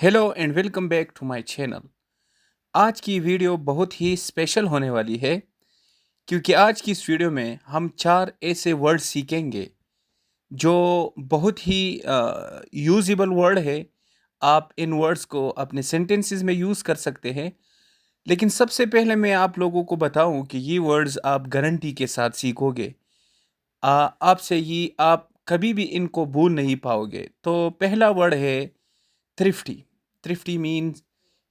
Hello and welcome back to my channel. आज की video बहुत ही स्पेशल होने वाली है क्योंकि आज की इस वीडियो में हम चार ऐसे वर्ड सीखेंगे जो बहुत ही यूजेबल वर्ड है। आप इन वर्ड्स को अपने सेंटेंसेस में यूज़ कर सकते हैं। लेकिन सबसे पहले मैं आप लोगों को बताऊं कि ये वर्ड्स आप गारंटी के साथ सीखोगे। आपसे ये आप कभी भी इनको भूल नहीं पाओगे। तो पहला वर्ड है थ्रिफ्टी। थ्रिफ्टी मीन्स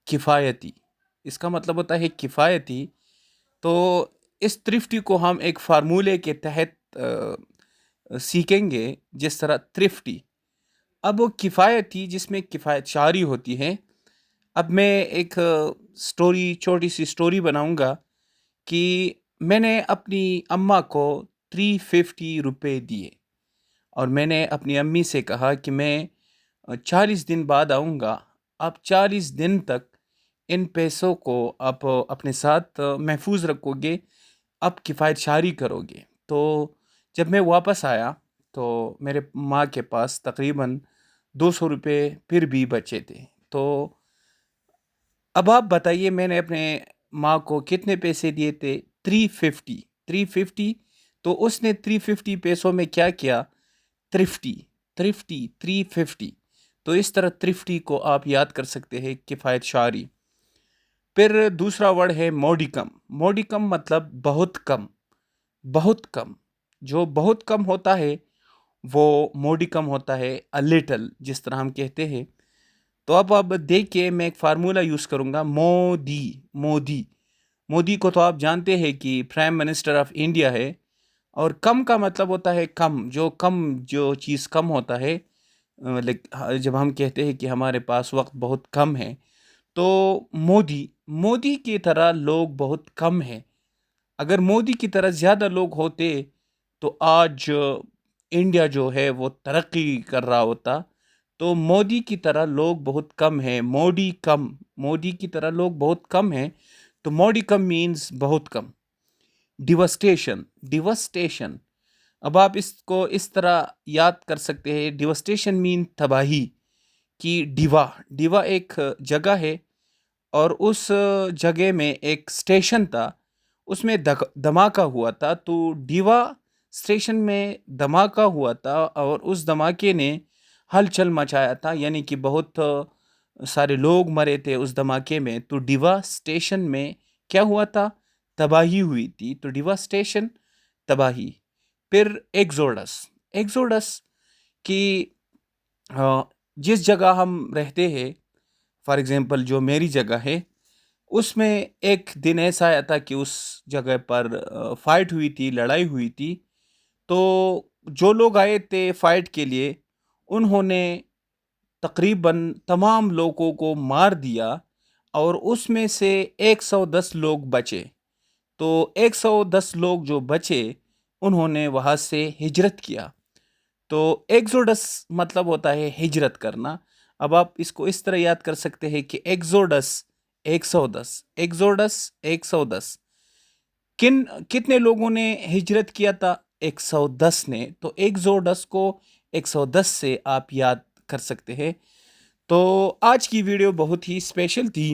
किफ़ायती। इसका मतलब होता है किफ़ायती। तो इस थ्रिफ्टी को हम एक फार्मूले के तहत सीखेंगे, जिस तरह थ्रिफ्टी। अब वो किफ़ायती जिसमें किफ़ायत शारी होती है। अब मैं एक स्टोरी, छोटी सी स्टोरी बनाऊंगा कि मैंने अपनी अम्मा को 350 रुपये दिए और मैंने अपनी अम्मी से कहा कि मैं 40 दिन बाद आऊँगा। आप 40 दिन तक इन पैसों को आप अपने साथ महफूज रखोगे, आप किफ़ायत शारी करोगे। तो जब मैं वापस आया तो मेरे माँ के पास तकरीबन 200 रुपये फिर भी बचे थे। तो अब आप बताइए, मैंने अपने माँ को कितने पैसे दिए थे? 350। तो उसने 350 पैसों में क्या किया? थ्रिफ्टी। थ्रिफ्टी 350। तो इस तरह थ्रिफ्टी को आप याद कर सकते हैं, किफ़ायत शारी। फिर दूसरा वर्ड है मोडिकम। मोडिकम मतलब बहुत कम। बहुत कम, जो बहुत कम होता है वो मोडिकम होता है। अ लिटल जिस तरह हम कहते हैं। तो अब देखिए, मैं एक फार्मूला यूज़ करूँगा। मोदी। मोदी मोदी को तो आप जानते हैं कि प्राइम मिनिस्टर ऑफ इंडिया है। और कम का मतलब होता है कम, जो चीज़ कम होता है। जब हम कहते हैं कि हमारे पास वक्त बहुत कम है, तो मोदी मोदी की तरह लोग बहुत कम हैं। अगर मोदी की तरह ज़्यादा लोग होते तो आज इंडिया जो है वो तरक्की कर रहा होता। तो मोदी की तरह लोग बहुत कम हैं। मोदी कम। मोदी की तरह लोग बहुत कम हैं। तो मोदी कम मीन्स बहुत कम। डिवस्टेशन। डिवस्टेशन, अब आप इसको इस तरह याद कर सकते हैं। डिवस्टेशन मीन तबाही। कि डिवा डिवा एक जगह है और उस जगह में एक स्टेशन था, उसमें धमाका हुआ था। तो डिवा स्टेशन में धमाका हुआ था और उस धमाके ने हलचल मचाया था, यानी कि बहुत सारे लोग मरे थे उस धमाके में। तो डिवा स्टेशन में क्या हुआ था? तबाही हुई थी। तो डिवा स्टेशन, तबाही। फिर एग्जोडस। एग्जोडस कि जिस जगह हम रहते हैं, फॉर एग्जांपल जो मेरी जगह है, उसमें एक दिन ऐसा आया था कि उस जगह पर फाइट हुई थी, लड़ाई हुई थी। तो जो लोग आए थे फाइट के लिए, उन्होंने तकरीबन तमाम लोगों को मार दिया और उसमें से 110 लोग बचे। तो 110 लोग जो बचे, उन्होंने वहाँ से हिजरत किया। तो एक्सोडस मतलब होता है हिजरत करना। अब आप इसको इस तरह याद कर सकते हैं कि एक्सोडस 110, एक्सोडस 110। कितने लोगों ने हिजरत किया था? 110 ने। तो एक्सोडस को 110 से आप याद कर सकते हैं। तो आज की वीडियो बहुत ही स्पेशल थी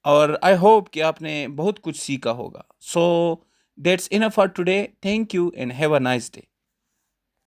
और आई होप कि आपने बहुत कुछ सीखा होगा। So that's enough for today. Thank you and have a nice day.